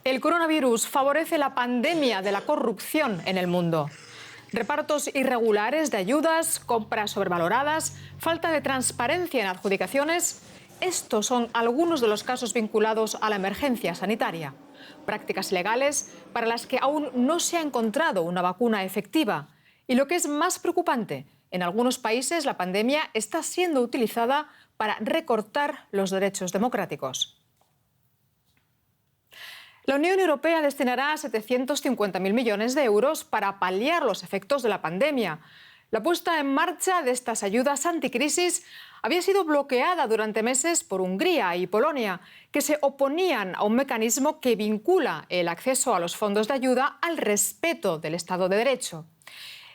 El coronavirus favorece la pandemia de la corrupción en el mundo. Repartos irregulares de ayudas, compras sobrevaloradas, falta de transparencia en adjudicaciones. Estos son algunos de los casos vinculados a la emergencia sanitaria. Prácticas ilegales para las que aún no se ha encontrado una vacuna efectiva. Y lo que es más preocupante, en algunos países la pandemia está siendo utilizada para recortar los derechos democráticos. La Unión Europea destinará 750.000 millones de euros para paliar los efectos de la pandemia. La puesta en marcha de estas ayudas anticrisis había sido bloqueada durante meses por Hungría y Polonia, que se oponían a un mecanismo que vincula el acceso a los fondos de ayuda al respeto del Estado de Derecho.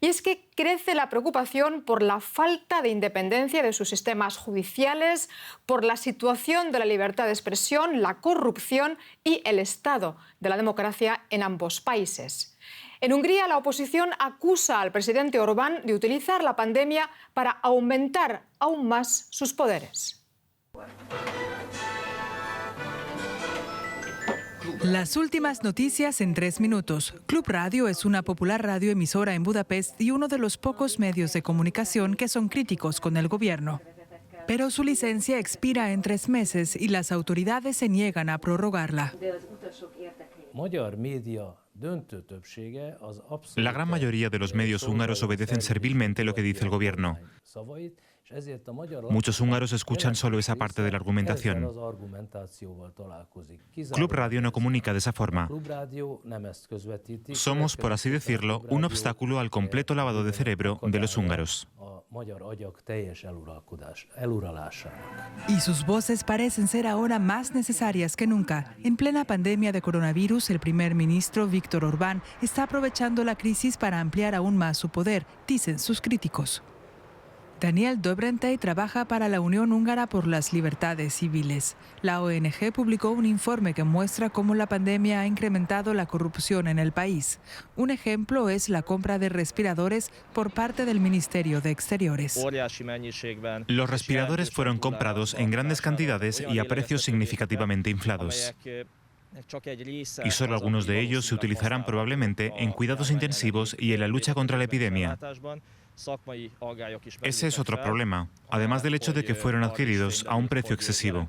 Y es que crece la preocupación por la falta de independencia de sus sistemas judiciales, por la situación de la libertad de expresión, la corrupción y el estado de la democracia en ambos países. En Hungría, la oposición acusa al presidente Orbán de utilizar la pandemia para aumentar aún más sus poderes. Las últimas noticias en 3 minutos. Club Radio es una popular radioemisora en Budapest y uno de los pocos medios de comunicación que son críticos con el gobierno. Pero su licencia expira en 3 meses y las autoridades se niegan a prorrogarla. La gran mayoría de los medios húngaros obedecen servilmente lo que dice el gobierno. Muchos húngaros escuchan solo esa parte de la argumentación. Club Radio no comunica de esa forma. Somos, por así decirlo, un obstáculo al completo lavado de cerebro de los húngaros. Y sus voces parecen ser ahora más necesarias que nunca. En plena pandemia de coronavirus, el primer ministro Viktor Orbán está aprovechando la crisis para ampliar aún más su poder, dicen sus críticos. Daniel Dobrentey trabaja para la Unión Húngara por las Libertades Civiles. La ONG publicó un informe que muestra cómo la pandemia ha incrementado la corrupción en el país. Un ejemplo es la compra de respiradores por parte del Ministerio de Exteriores. Los respiradores fueron comprados en grandes cantidades y a precios significativamente inflados. Y solo algunos de ellos se utilizarán probablemente en cuidados intensivos y en la lucha contra la epidemia. Ese es otro problema, además del hecho de que fueron adquiridos a un precio excesivo.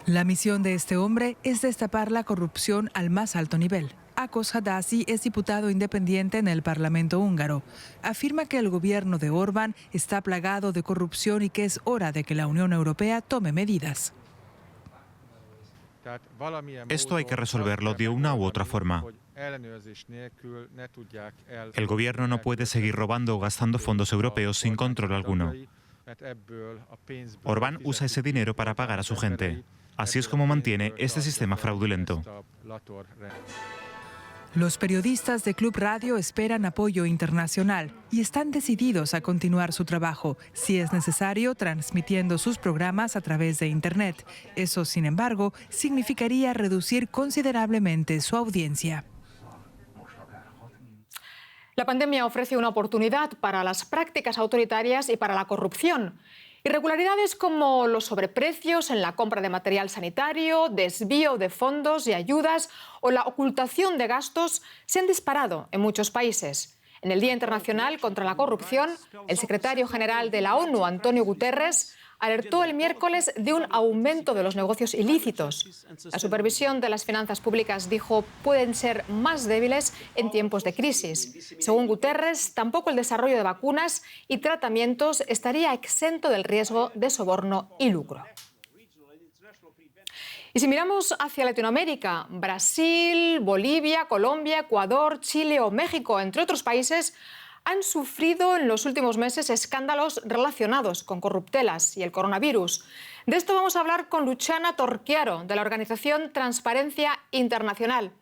La misión de este hombre es destapar la corrupción al más alto nivel. Ákos Hadassi es diputado independiente en el Parlamento húngaro. Afirma que el gobierno de Orbán está plagado de corrupción y que es hora de que la Unión Europea tome medidas. Esto hay que resolverlo de una u otra forma. El gobierno no puede seguir robando o gastando fondos europeos sin control alguno. Orbán usa ese dinero para pagar a su gente. Así es como mantiene este sistema fraudulento. Los periodistas de Club Radio esperan apoyo internacional y están decididos a continuar su trabajo, si es necesario, transmitiendo sus programas a través de Internet. Eso, sin embargo, significaría reducir considerablemente su audiencia. La pandemia ofrece una oportunidad para las prácticas autoritarias y para la corrupción. Irregularidades como los sobreprecios en la compra de material sanitario, desvío de fondos y ayudas o la ocultación de gastos se han disparado en muchos países. En el Día Internacional contra la Corrupción, el secretario general de la ONU, Antonio Guterres, alertó el miércoles de un aumento de los negocios ilícitos. La supervisión de las finanzas públicas, dijo, pueden ser más débiles en tiempos de crisis. Según Guterres, tampoco el desarrollo de vacunas y tratamientos estaría exento del riesgo de soborno y lucro. Y si miramos hacia Latinoamérica, Brasil, Bolivia, Colombia, Ecuador, Chile o México, entre otros países, han sufrido en los últimos meses escándalos relacionados con corruptelas y el coronavirus. De esto vamos a hablar con Luciana Torchiaro, de la organización Transparencia Internacional.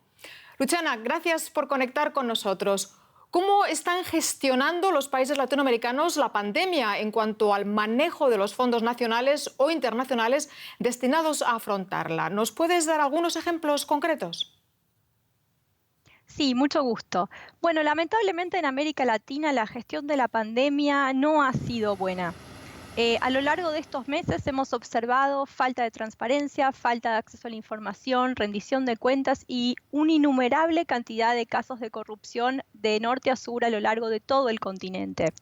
Luciana, gracias por conectar con nosotros. ¿Cómo están gestionando los países latinoamericanos la pandemia en cuanto al manejo de los fondos nacionales o internacionales destinados a afrontarla? ¿Nos puedes dar algunos ejemplos concretos? Sí, mucho gusto. Bueno, lamentablemente en América Latina la gestión de la pandemia no ha sido buena. A lo largo de estos meses hemos observado falta de transparencia, falta de acceso a la información, rendición de cuentas y una innumerable cantidad de casos de corrupción de norte a sur a lo largo de todo el continente.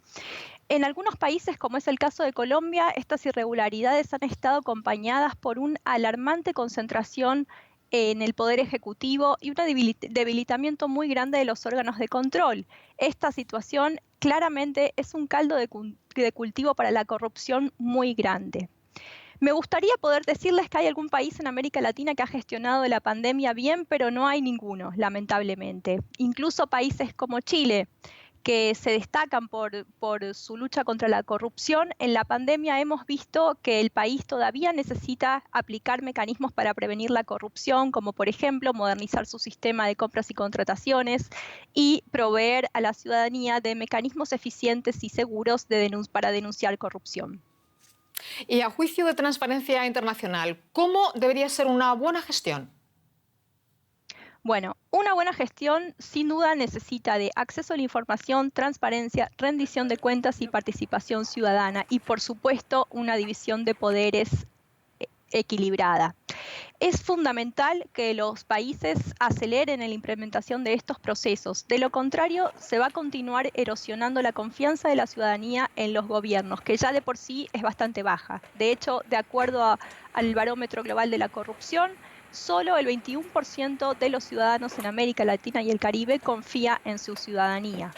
En algunos países, como es el caso de Colombia, estas irregularidades han estado acompañadas por una alarmante concentración en el Poder Ejecutivo y un debilitamiento muy grande de los órganos de control. Esta situación claramente es un caldo de cultivo para la corrupción muy grande. Me gustaría poder decirles que hay algún país en América Latina que ha gestionado la pandemia bien, pero no hay ninguno, lamentablemente. Incluso países como Chile, que se destacan por su lucha contra la corrupción, en la pandemia hemos visto que el país todavía necesita aplicar mecanismos para prevenir la corrupción, como por ejemplo modernizar su sistema de compras y contrataciones y proveer a la ciudadanía de mecanismos eficientes y seguros para denunciar corrupción. Y a juicio de Transparencia Internacional, ¿cómo debería ser una buena gestión? Bueno, una buena gestión sin duda necesita de acceso a la información, transparencia, rendición de cuentas y participación ciudadana y, por supuesto, una división de poderes equilibrada. Es fundamental que los países aceleren en la implementación de estos procesos. De lo contrario, se va a continuar erosionando la confianza de la ciudadanía en los gobiernos, que ya de por sí es bastante baja. De hecho, de acuerdo al Barómetro Global de la Corrupción, solo el 21% de los ciudadanos en América Latina y el Caribe confía en su ciudadanía.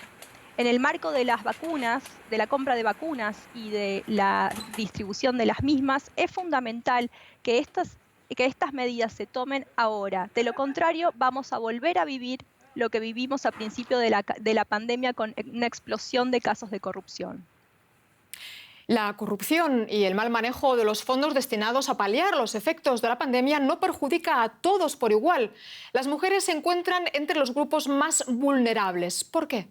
En el marco de las vacunas, de la compra de vacunas y de la distribución de las mismas, es fundamental que estas medidas se tomen ahora. De lo contrario, vamos a volver a vivir lo que vivimos a principio de la pandemia con una explosión de casos de corrupción. La corrupción y el mal manejo de los fondos destinados a paliar los efectos de la pandemia no perjudica a todos por igual. Las mujeres se encuentran entre los grupos más vulnerables. ¿Por qué?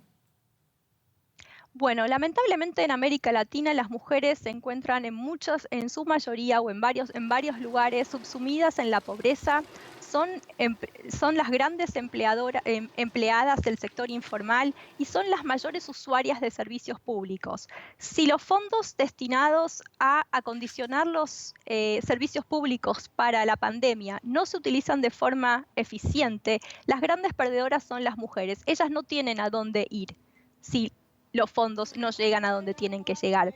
Bueno, lamentablemente en América Latina las mujeres se encuentran en su mayoría o en varios lugares subsumidas en la pobreza. Son las grandes empleadas del sector informal y son las mayores usuarias de servicios públicos. Si los fondos destinados a acondicionar los servicios públicos para la pandemia no se utilizan de forma eficiente, las grandes perdedoras son las mujeres. Ellas no tienen a dónde ir si los fondos no llegan a donde tienen que llegar.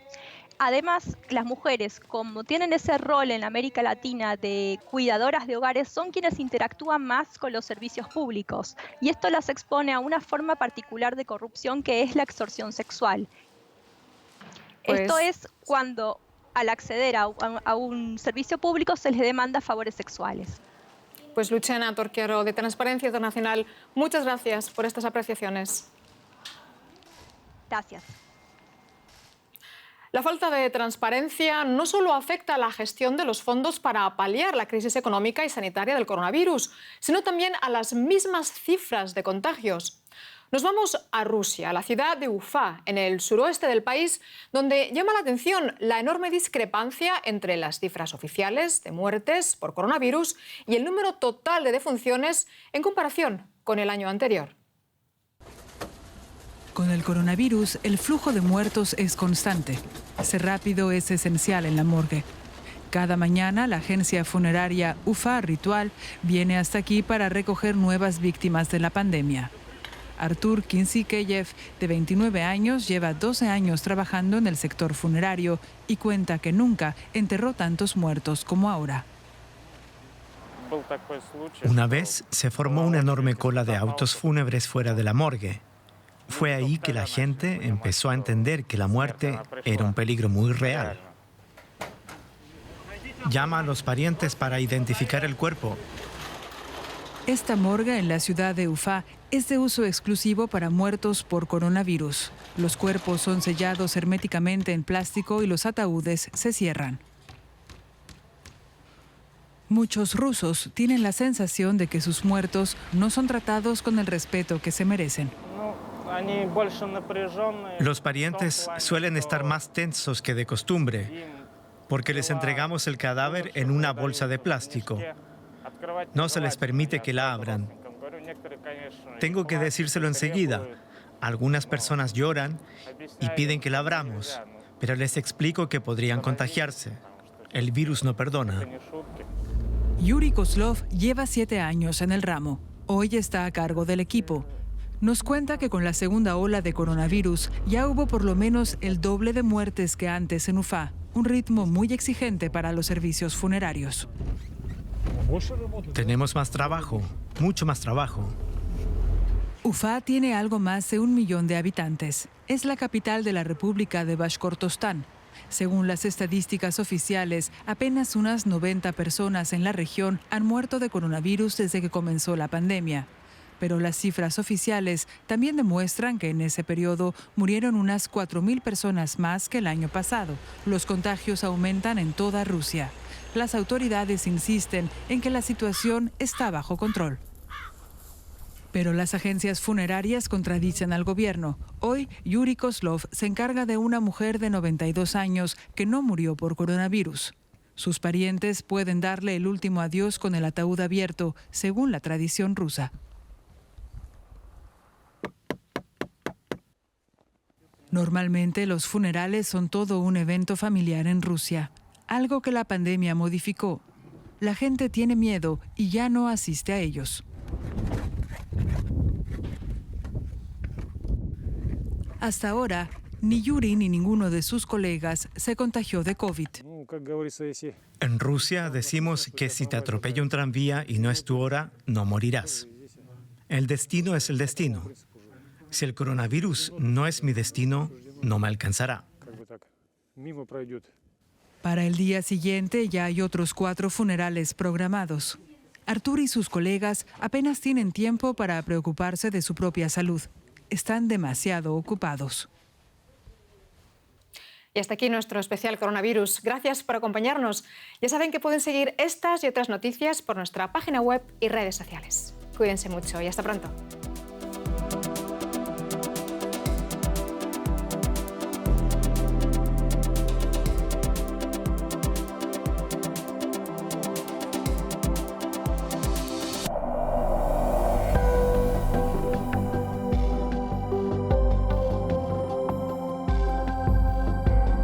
Además, las mujeres, como tienen ese rol en América Latina de cuidadoras de hogares, son quienes interactúan más con los servicios públicos. Y esto las expone a una forma particular de corrupción que es la extorsión sexual. Esto es cuando al acceder a un servicio público se les demanda favores sexuales. Pues Luciana Torquero, de Transparencia Internacional, muchas gracias por estas apreciaciones. Gracias. La falta de transparencia no solo afecta a la gestión de los fondos para paliar la crisis económica y sanitaria del coronavirus, sino también a las mismas cifras de contagios. Nos vamos a Rusia, a la ciudad de Ufa, en el suroeste del país, donde llama la atención la enorme discrepancia entre las cifras oficiales de muertes por coronavirus y el número total de defunciones en comparación con el año anterior. Con el coronavirus, el flujo de muertos es constante. Ser rápido es esencial en la morgue. Cada mañana, la agencia funeraria Ufa Ritual viene hasta aquí para recoger nuevas víctimas de la pandemia. Artur Kintsikeyev, de 29 años, lleva 12 años trabajando en el sector funerario y cuenta que nunca enterró tantos muertos como ahora. Una vez se formó una enorme cola de autos fúnebres fuera de la morgue. Fue ahí que la gente empezó a entender que la muerte era un peligro muy real. Llama a los parientes para identificar el cuerpo. Esta morgue en la ciudad de Ufa es de uso exclusivo para muertos por coronavirus. Los cuerpos son sellados herméticamente en plástico y los ataúdes se cierran. Muchos rusos tienen la sensación de que sus muertos no son tratados con el respeto que se merecen. Los parientes suelen estar más tensos que de costumbre, porque les entregamos el cadáver en una bolsa de plástico. No se les permite que la abran. Tengo que decírselo enseguida. Algunas personas lloran y piden que la abramos, pero les explico que podrían contagiarse. El virus no perdona. Yuri Kozlov lleva 7 años en el ramo. Hoy está a cargo del equipo. Nos cuenta que con la segunda ola de coronavirus ya hubo por lo menos el doble de muertes que antes en Ufa, un ritmo muy exigente para los servicios funerarios. Tenemos más trabajo, mucho más trabajo. Ufa tiene algo más de 1 millón de habitantes. Es la capital de la República de Bashkortostán. Según las estadísticas oficiales, apenas unas 90 personas en la región han muerto de coronavirus desde que comenzó la pandemia. Pero las cifras oficiales también demuestran que en ese periodo murieron unas 4.000 personas más que el año pasado. Los contagios aumentan en toda Rusia. Las autoridades insisten en que la situación está bajo control. Pero las agencias funerarias contradicen al gobierno. Hoy, Yuri Kozlov se encarga de una mujer de 92 años que no murió por coronavirus. Sus parientes pueden darle el último adiós con el ataúd abierto, según la tradición rusa. Normalmente los funerales son todo un evento familiar en Rusia, algo que la pandemia modificó. La gente tiene miedo y ya no asiste a ellos. Hasta ahora, ni Yuri ni ninguno de sus colegas se contagió de COVID. En Rusia decimos que si te atropella un tranvía y no es tu hora, no morirás. El destino es el destino. Si el coronavirus no es mi destino, no me alcanzará. Para el día siguiente ya hay otros 4 funerales programados. Artur y sus colegas apenas tienen tiempo para preocuparse de su propia salud. Están demasiado ocupados. Y hasta aquí nuestro especial coronavirus. Gracias por acompañarnos. Ya saben que pueden seguir estas y otras noticias por nuestra página web y redes sociales. Cuídense mucho y hasta pronto.